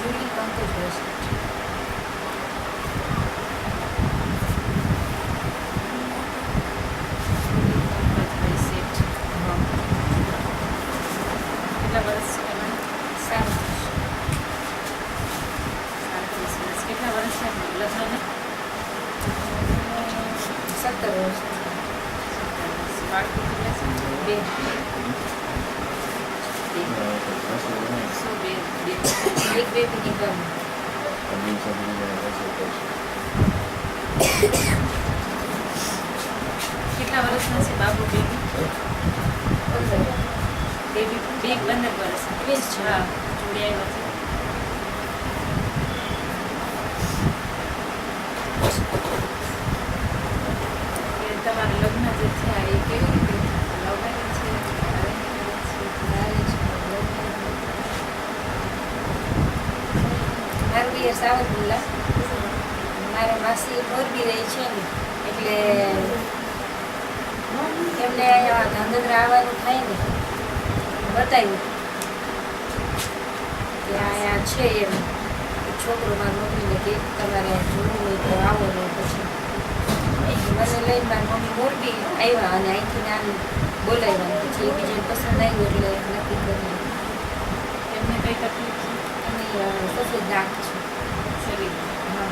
જોઈ પંકજ વર્ષ કેટલા વર્ષ છે એમાં? 37 વર્ષ. કેટલા વર્ષ છે લગ્નને? 17 વર્ષ. બાળકો કેટલા છે? 2. શું બે? એક બેબી નીકળ. કેટલા વર્ષના છે બાબુ બેબી? 15. બેબી 15 વર્ષ. 20 છે. હા, જોડે આવ્યા છે. એ તમારા લગ્ન જે થયા એ કેવી રીતે લવ મેરેજ છે? arrange marriage છે? મારું બી સાવરકુંડલા. મારા માસી મોરબી રહી છે ને એટલે એમને અહીંયા ધાંગધ્રા આવવાનું થાય ને બતાવ્યું કે અહીંયા છે એમ એક છોકરો મારી મમ્મીને કે તમારે જોવું હોય તો આવો ને પછી મને લઈને મારી મમ્મી મોરબી આવ્યા અને અહીંથી નામ બોલાવ્યા પછી એકબીજાને પસંદ આવ્યું એટલે નક્કી કર્યું. એમને કઈ તકલીફ છે? અને સફેદ દાગ છે. શરીર હા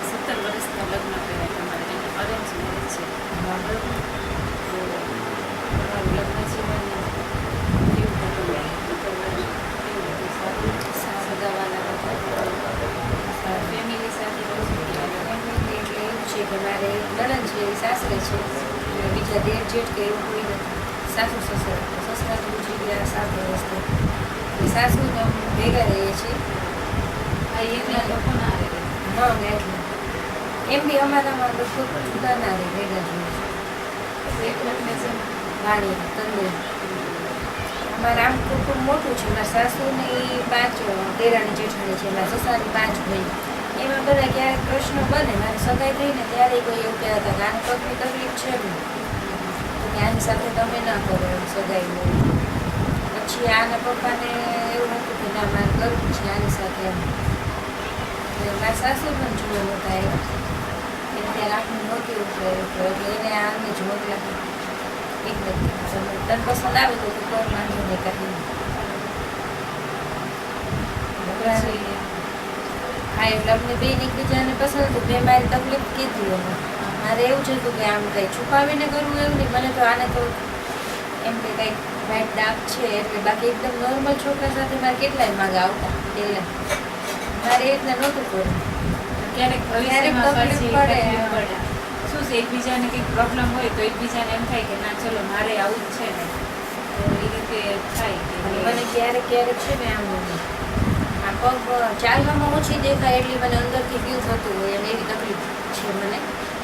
17 વર્ષના લગ્ન કર્યા તમારે એને અરેન્જ મેરેજ છે. હા બરોબર. તો તમારું લગ્ન જીવન કેવું હતું? કેવું હતું? સારું? સગાવાલા હતા? ફેમિલી સાથે રહો છો ત્યારે? ફેમિલી એટલે એવું છે કે મારે નણંદ છે એ સાસરે છે અને બીજા દેર જેઠ કે એવું કોઈ નથી. સાસુ સસરા સસરા તો ગુજરી ગયા 7 વર્ષથી. સાસુ ને અમે ભેગા રહીએ છીએ. આ એમના લોકો ના રહે. હા ને એટલે એમ બી અમારામાં લોકો જુદા ના રહે ભેગા જોઈએ છે. એક લગ્ન છે વાણી તંદુર અમારે આમ કુટુંબ મોટું છે. મારા સાસુ ને એ 5 દેરાણી જેઠાણી છે. મારા સસરાની 5 ભાઈ. એમાં બધા ક્યારેક પ્રશ્નો બને મારી સગાઈ થઈને ત્યારે કોઈ એવું કહેતા હતા કે આને પગની તકલીફ છે ને તો કે આની સાથે તમે ના કરો એમ સગાઈ હોય. પછી આના પપ્પાને એવું હતું કે ના મારે કરવું છે આની સાથે એમ. એટલે મારા સાસુ પણ જોવા નહોતા આવ્યા એને ત્યારે આખું નહોતી ઉતરાયું એટલે એને આને જ મોકલા એક નથી તને પસંદ આવે તો તું કર વાંધો નહીં કરી. હા એટલે અમને બેન એકબીજાને પસંદ હતું. મેં મારી તકલીફ કીધી એને. મારે એવું છે હતું કે આમ કંઈ છુપાવીને કરવું એવું નહીં. મને તો આને તો એમ કે કંઈક વ્હાઈટ ડાર્ક છે એટલે બાકી એકદમ નોર્મલ છોકરા સાથે મારે કેટલાય માગા આવતા એટલે મારે એ રીતના નહોતું પડ્યું. ક્યારેક ભવિષ્યમાં પછી તકલીફ પડે. શું છે એકબીજાને કંઈક પ્રોબ્લેમ હોય તો એકબીજાને એમ થાય કે ના ચલો મારે આવું જ છે ને તો એ રીતે થાય કે મને ક્યારેક ક્યારેક છે ને આમ આ પગ ચાલવામાં ઓછી દેખાય એટલી મને અંદરથી ફીલ થતું હોય એમ એવી તકલીફ છે મને.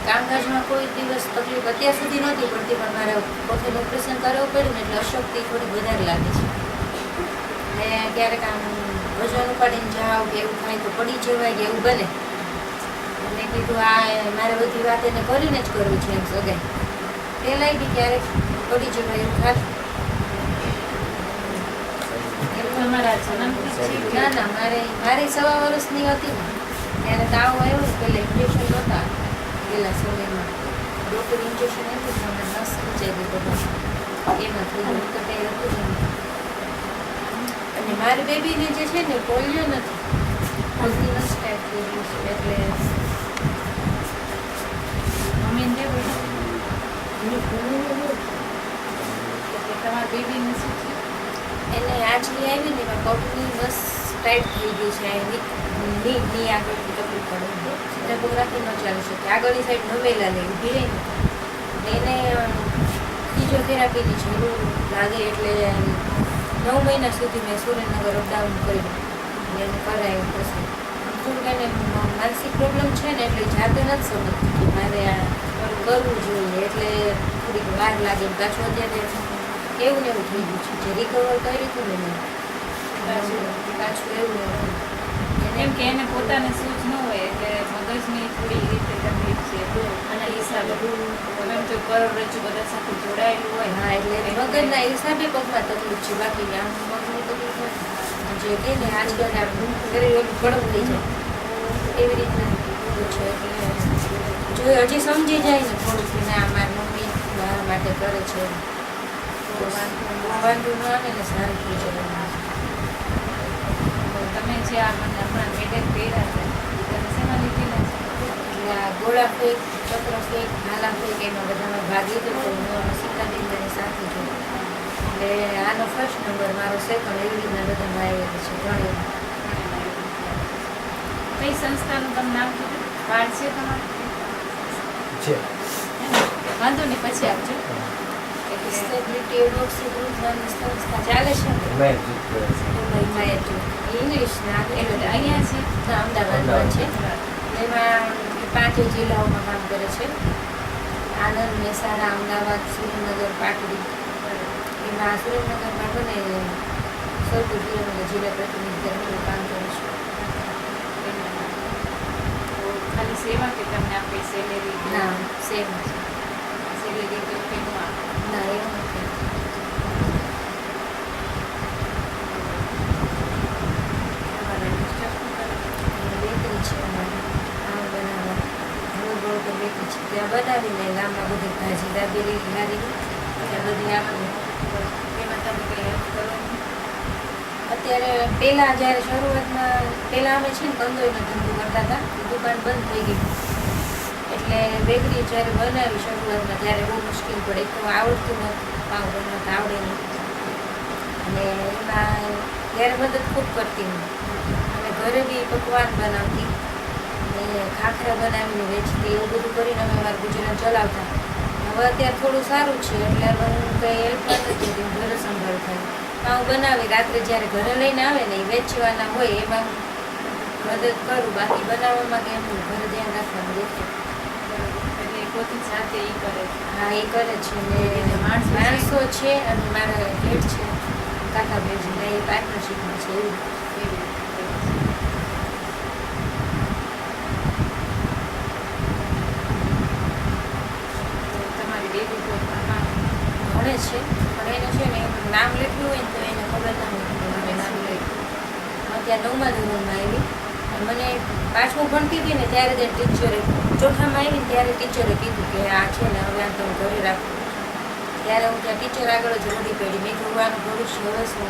કામકાજમાં કોઈ દિવસ તકલીફ અત્યાર સુધી નહોતી પડતી પણ મારે પગનું ઓપરેશન કરાવવું પડ્યું ને એટલે અશક્તિ થોડી વધારે લાગે છે. ને ક્યારેક આમ વજન ઉપાડીને જાવ કે એવું થાય તો પડી જવાય કે એવું બને. મેં કીધું આ મારે બધી વાત એને કરીને જ કરવું છે એમ સગાઈ. પહેલાંય બી ક્યારેક પડી જવાય એવું થાય. તમારા જન્મથી જ ના ના મારે 1.25 વર્ષની હતી ને ત્યારે તાવ આવ્યો ને પહેલાં ઇન્જેક્શન નહોતા પહેલાં સમયમાં ડૉક્ટર ઇન્જેક્શન આપ્યું તો મને નસ ખૂંચાઈ ગઈ બધા એમાં થઈ ગયું તો કંઈ હતું જ નહીં. અને મારી બેબીને જે છે ને પોલિયો નથી હલ્દી નસ ટાઈપ થઈ ગયું છે એટલે મમ્મીને કેવું એટલે તમારા બેબીને શું છે? એને આજની આવી ને એમાં પગની નસ ટાઈટ થઈ ગઈ છે ની આગળની તકલીફ પડે સીધા પગ રાખી ન ચાલી શકે. આગળની સાઈડ નમેલા નહીં ઊભી રહી ને એને ફિઝિયોથેરાપીની જરૂર લાગે એટલે 9 મહિના સુધી મેં સુરેન્દ્રનગર અપડાઉન કર્યું અને એને કરાયું. પછી થોડુંક એને માનસિક પ્રોબ્લેમ છે ને એટલે જાતે નથી સમજતી કે મારે આ કરવું જોઈએ એટલે થોડીક વાર લાગે. પાછું અત્યારે એવું ને એવું થઈ ગયું છે જે રિકવર કર્યું હતું ને મેં પાછું એવું કેમ કે એને પોતાને સૂઝ ન હોય એટલે મગજની થોડી રીતે તકલીફ છે આના હિસાબે તમે એમ જો કરોડરજ્જુ બધા સાથે જોડાયેલું હોય હા એટલે મગજના હિસાબે પગમાં તકલીફ છે, બાકી આમ મગની તકલીફ નથી. જે કે ને આજકાલ આમ શરીર ઓલું કડક થઈ જાય એવી રીતના છે. એટલે જો હજી સમજી જાય ને થોડુંક કે ના મારી મમ્મી મારા માટે કરે છે તો વાંધો ન આવે ને સારું થઈ જાય. તમે જે આ મને હમણાં મેડલ પહેર્યા હતા એ તમે શેમાં લીધેલા છે? એટલે આ ગોળા ફેંક, ચક્ર ફેંક, નાલા ફેંક એમાં બધામાં ભાગ લીધો તો હું સીતાબેનની સાથે છું. એટલે આનો ફર્સ્ટ નંબર, મારો સેકન્ડ, એવી રીતના બધામાં આવેલું છે ઘણી. કઈ સંસ્થાનું તમે નામ કીધું? કાર્ડ છે તમારું? છે. વાંધો નહીં, પછી આપજો. એટલે સ્ટેબિલિટી એડવોક્સી ગ્રુપ નામની સંસ્થા ચાલે છે ને મેં જીત કરે છે. દુબઈમાં એ જો ઇંગ્લિશના એટલે અહીંયા છે ના અમદાવાદમાં છે. એમાં 5 જિલ્લાઓમાં કામ કરે છે. આણંદ, મહેસાણા, અમદાવાદ, સુરેન્દ્રનગર, પાટડી. એમાં સુરેન્દ્રનગરમાં બને સૌથી સુરેન્દ્રનગર જિલ્લા પ્રતિનિધિ તરીકે કામ કરે છે. તો ખાલી સેવા કે તમને આપે સેલેરી? ના સેમ સેલેરી તો કંઈ ન આપે. ના એવું નથી. તમારા મિસ્ટર શું કરે? બેકરી છે અમારી આમ બનાવવા રોડ રોડ પર બેકરી છે ત્યાં બનાવીને ગામમાં બધી ભાજી દાબેલી લારી ત્યાં બધી આપીએ. એમાં તમે કંઈ હેલ્પ કરો છો? અત્યારે પહેલાં જ્યારે શરૂઆતમાં પહેલાં અમે છે ને કંદોઈનો ધંધો કરતા હતા, એ દુકાન બંધ થઈ ગઈ. એટલે બેકરી જ્યારે બનાવી શરૂઆતમાં ત્યારે બહુ મુશ્કેલ પડે. એક તો આવડતું નહોતું, પાવ બનાવતા આવડે નહીં. અને એમાં ત્યારે મદદ ખૂબ કરતી હું. અને ઘરે બી પકવાન બનાવતી અને ખાખરા બનાવીને વેચતી, એવું બધું કરીને અમે અમારું ગુજરાન ચલાવતા. હવે અત્યારે થોડું સારું છે એટલે હવે હું કંઈ હેલ્પ નથી કરતી, હું ઘરે સંભાળ થાય. પાઉં બનાવી રાત્રે જ્યારે ઘરે લઈને આવે ને એ વેચવાના હોય એમાં હું મદદ કરું, બાકી બનાવવામાં કે એમ ઘરે ધ્યાન રાખવાનું દેખે. એટલે પોતે જાતે એ કરે છે. હા એ કરે છે ને એને માણસો છે? માણસો છે અને મારા હેડ છે કાકાભાઈ છે એ પાર્ટનરશીપમાં છે એવું. એવી રીતે કરે છે. તો તમારી બેબી તો ભણવા ભણે છે પણ એને છે ને એનું નામ લખ્યું હોય ને તો એને ખબર ના હોય કે મારે નામ લખ્યું. અત્યારે 9મા ધોરણમાં આવી અને મને 5મું ભણતી હતી ને ત્યારે તે ટીચરે 4થામાં આવી ને ત્યારે ટીચરે કીધું કે આ છે ને હવે આ તમે ઘરે રાખો. ત્યારે હું ત્યાં ટીચર આગળ જ વળી પડી. મેં કીધું આનું ભવિષ્ય હવે શું?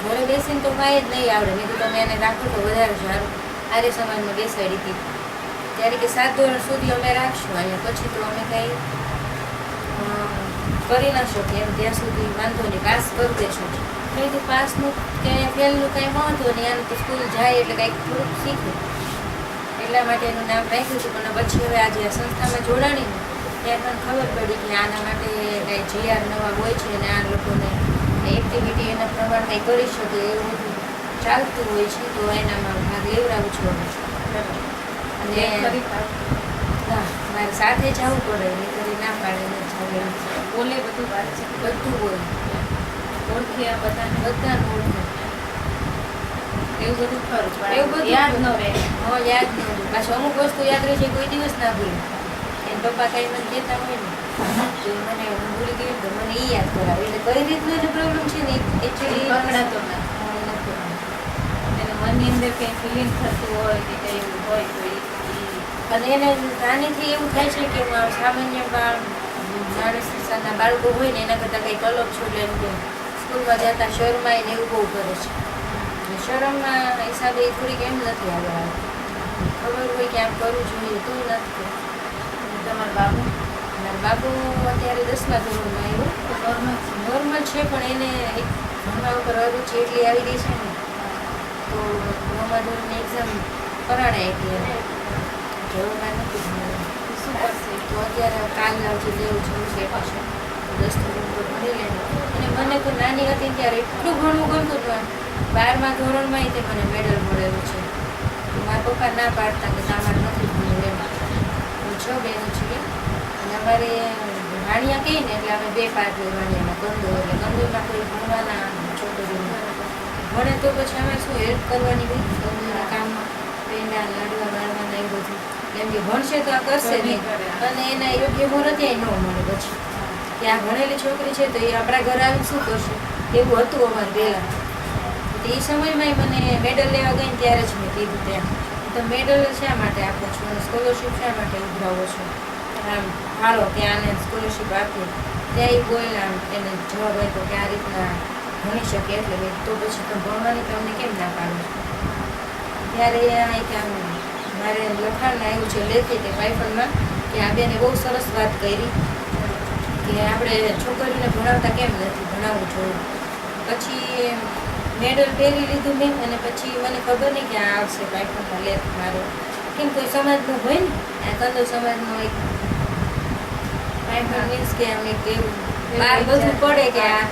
ઘરે બેસીને તો કાંઈ જ નહીં આવડે. મેં કીધું તમે એને રાખો તો વધારે સારું. આર્ય સમાજમાં બેસાડી હતી ત્યારે કે 7 ધોરણ સુધી અમે રાખશું અહીંયા, પછી તો અમે કંઈ કરી ના શકીએ એમ, ત્યાં સુધી વાંધો નહીં, પાસ કરી દેશું. મેં કીધું પાસનું કે ફેલનું કાંઈ મહત્વ નહીં, આને તો સ્કૂલ જાય એટલે કંઈક થોડુંક શીખે. એટલા માટે એનું નામ રાખ્યું હતું. પણ પછી હવે આજે આ સંસ્થામાં જોડાણી ને ત્યારે મને ખબર પડી કે આના માટે કાંઈ જીઆર નવા હોય છે અને આ લોકોને એક્ટિવિટી એના પ્રમાણે કંઈ કરી શકે એવું બધું ચાલતું હોય છે, તો એનામાં ભાગ લેવડાવું છું અમે. અને ખરી વાત. ના મારે સાથે જવું પડે, નહીં ના પાડે ને જવું એમ. બોલે બધું વાત છે, બધું હોય, ઓળખે આ બધાને, બધાને ઓળખે. એવું બધું ખરું પણ એવું બધું યાદ ન રહે. હા યાદ ન હોય. પાછું અમુક વસ્તુ યાદ રહે છે કોઈ દિવસ ના ભૂલે. એને પપ્પા કાંઈ મને કહેતા હોય ને તો મને હું ભૂલી ગઈ તો મને એ યાદ કરાવે. એટલે કઈ રીતનો એને પ્રોબ્લેમ છે ને એકચ્યુઅલી પકડાતો નથી. એને મનની અંદર કંઈ ફિલિંગ થતું હોય કે કંઈ એવું હોય તો અને એને નાનીથી એવું થાય છે કે સામાન્ય માણસના બાળકો હોય ને એના કરતાં કંઈક અલગ છો. એટલે એમ કે સ્કૂલમાં જતા શરમાય ને એવું બહુ કરે છે. અને શરમના હિસાબે એ થોડીક એમ નથી આગળ આવતી. ખબર હોય કે આમ કરવું જોઈએ તો નથી કરતી. તમારા બાબુ મારા બાબુ અત્યારે 10મા ધોરણમાં આવ્યો. નોર્મલ છે પણ એને એક ભણવા ઉપર અરુચિ એટલી આવી રહી છે ને તો 9મા ધોરણની એક્ઝામ પરાણે આપી એને. જરૂરમાં નથી ભણવાનું. શું કરશે? તો અત્યારે કાલ જે લેવું છે એવું છે પાસે 10 ધોરણ તો ભણી લે. અને મને તો નાની હતી ને ત્યારે એટલું ભણવું ગમતું હતું. 12મા ધોરણમાં તે મને મેડલ મળેલું છે. મારા પપ્પા ના પાડતા કે તમારે નથી ભણવું એમ. હું 6 બહેનો છીએ અને અમારે વાણિયા કહીએ ને એટલે અમે 2 પાર્ટ હોય વાણિયામાં. કંદો એટલે કંદોમાં કોઈ ભણવાના છોકરીઓ ભણે તો પછી અમે શું હેલ્પ કરવાની હોય કંદોના કામમાં, પેંડા લાડવા વાળવાના એ બધું. કેમ કે ભણશે તો આ કરશે તો નહીં નહીં કરે. અને એના યોગ્ય મુહૂર્ત ન મળે પછી કે આ ભણેલી છોકરી છે તો એ આપણા ઘરે આવીને શું કરશે એવું હતું અમારે પહેલાં તો એ સમયમાં મને મેડલ લેવા ગઈ ને ત્યારે જ મેં કીધું ત્યાં તો મેડલ શા માટે આપો છો અને સ્કોલરશીપ શા માટે ઉઘરાવો છો આમ હાલો કે આને સ્કોલરશીપ આપીએ ત્યાં એ બોલ્યા આમ એને જવાબ આપ્યો કે આ રીતના ભણી શકે એટલે મેં તો પછી તમે ભણવાની તમને કેમ ના પાડો છો ત્યારે આ કે આમ મારે લખાણને આવ્યું છે લેખે કે પાઇફનમાં કે આ બેને બહુ સરસ વાત કરી કે આપણે છોકરીઓને ભણાવતા કેમ નથી ભણાવવું જોઈએ પછી મેડલ પહેરી લીધું મેં અને પછી મને ખબર નહીં કે આ આવશે પાઇફનમાં લેખ મારો કેમ કોઈ સમાજનું હોય ને આ કંદો સમાજનો એક પાઇફન મીન્સ કે આમ એક એવું બહાર બધું પડે કે આ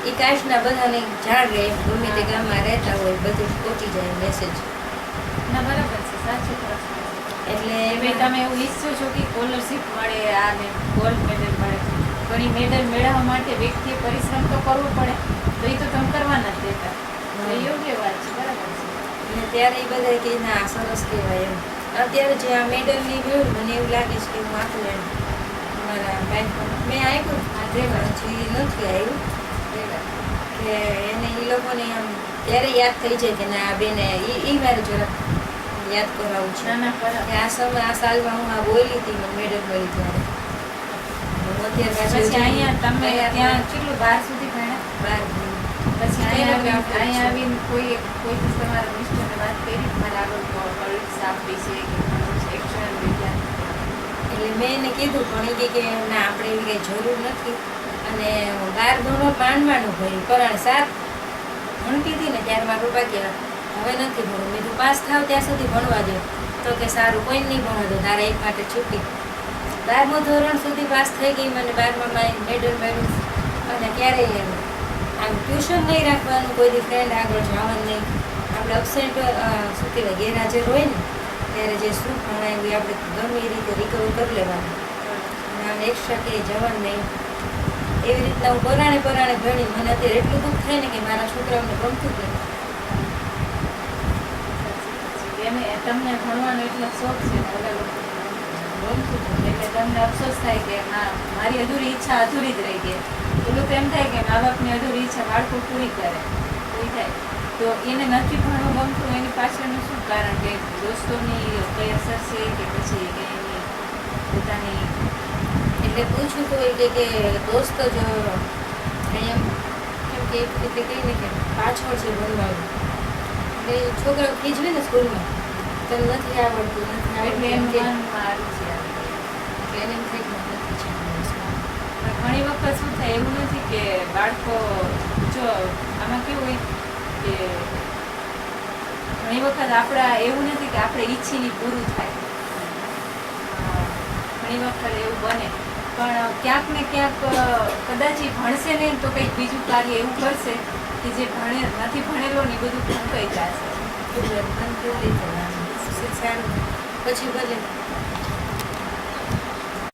એ કાસ્ટના બધાને જાણ રહે ગમે તે ગામમાં રહેતા હોય બધું પહોંચી જાય મેસેજ ના બરાબર છે સાચું પ્રશ્ન એટલે હવે તમે એવું ઈચ્છો છો કે સ્કોલરશીપ મળે આને ગોલ્ડ મેડલ મળે પણ એ મેડલ મેળવવા માટે વ્યક્તિએ પરિશ્રમ તો કરવો પડે તો એ તો તમે કરવાના જ દેતા તો એ યોગ્ય વાત છે બરાબર છે અને ત્યારે એ બધા કે ના આ સરસ કહેવાય એમ અત્યારે જે આ મેડલની મેળવ્યું મને એવું લાગે છે કે હું આપું એમ મારા બેંકમાં મેં આપ્યું આજે હજી નથી આવ્યું કે એને એ લોકોને આમ ત્યારે યાદ થઈ જાય કે ના આ બેને એ મારે જરાક યાદ કરાવું છે ના ના બરાબર કે આ સમય આ સાલમાં હું આ બોલી હતી મને મેડલ મળી ત્યારે હું અત્યારે પછી અહીંયા તમે ત્યાં ત્યાં કેટલું 12 સુધી ભણ્યા બાર પછી અહીંયા આવીને કોઈ તમારા મિસ્ટરને વાત કરી મારે આગળ પરીક્ષા આપવી છે કે ભણવું છે એક્શન વિદ્યાર્થી એટલે મેં એને કીધું પણ એ કહે કે ના આપણે એવી કંઈ જરૂર નથી અને 12 ધોરણ માંડવાનું ભર્યું પરાણે 7 ભણતી હતી ને ત્યારે મારા પપ્પા કે હવે નથી ભણવું મેં તું પાસ થાવ ત્યાં સુધી ભણવા દે તો કે સારું કોઈ નહીં ભણવા દો તારા એક માટે છૂટી 12મું ધોરણ સુધી પાસ થઈ ગઈ મને 12માં મેડલ મળ્યું અને ક્યારેય આમ ટ્યુશન નહીં રાખવાનું કોઈ દી ફ્રેન્ડ આગળ જવાનું નહીં આપણે અબસેન્ટ શું કહેવાય ગેરહાજર હોય ને ત્યારે જે શું ભણાવ્યું એ આપણે ગમે એ રીતે રિકવર કરી લેવાનું અને આમ એક્સ્ટ્રા કે જવાનું નહીં એવી રીતના હું પરાણે ભણી મને અત્યારે એટલું દુઃખ થાય ને કે મારા છોકરાઓને ગમતું જ નથી એને તમને ભણવાનો એટલો શોખ છે ને ઓલા લોકોને ગમતું જ નથી. એટલે તમને અફસોસ થાય કે ના મારી અધૂરી ઈચ્છા અધૂરી જ રહી ગઈ પેલું તો એમ થાય કે મા બાપની અધૂરી ઈચ્છા બાળકો પૂરી કરે પૂરી થાય તો એને નથી ભણવું ગમતું એની પાછળનું શું કારણ કે દોસ્તોની કઈ અસર છે કે પછી કે એની પોતાની એટલે પૂછ્યું તો એ કે દોસ્ત જ એમ કેમ કે એક રીતે કહીને કે પાછળ છે ભણવાનું એટલે છોકરાઓ ખીજવે ને સ્કૂલમાં તને નથી આવડતું નથી એટલે આવડતું એમ એમ કે મનમાં રુચિ આવી ગઈ. એટલે એને એમ થાય કે મને નથી જવાનું. પણ ઘણી વખત શું થાય એવું નથી કે બાળકો જો આમાં કેવું હોય કે ઘણી વખત આપણા એવું નથી કે આપણે ઈચ્છીને પૂરું થાય ઘણી વખત એવું બને પણ ક્યાંક ને ક્યાંક કદાચ એ ભણશે નહીં તો કંઈક બીજું કાર્ય એવું કરશે કે જે નથી ભણેલો ને એ બધું ભણકાઈ જશે એટલે મન કેવું લઈ જવાનું સારું પછી ભલે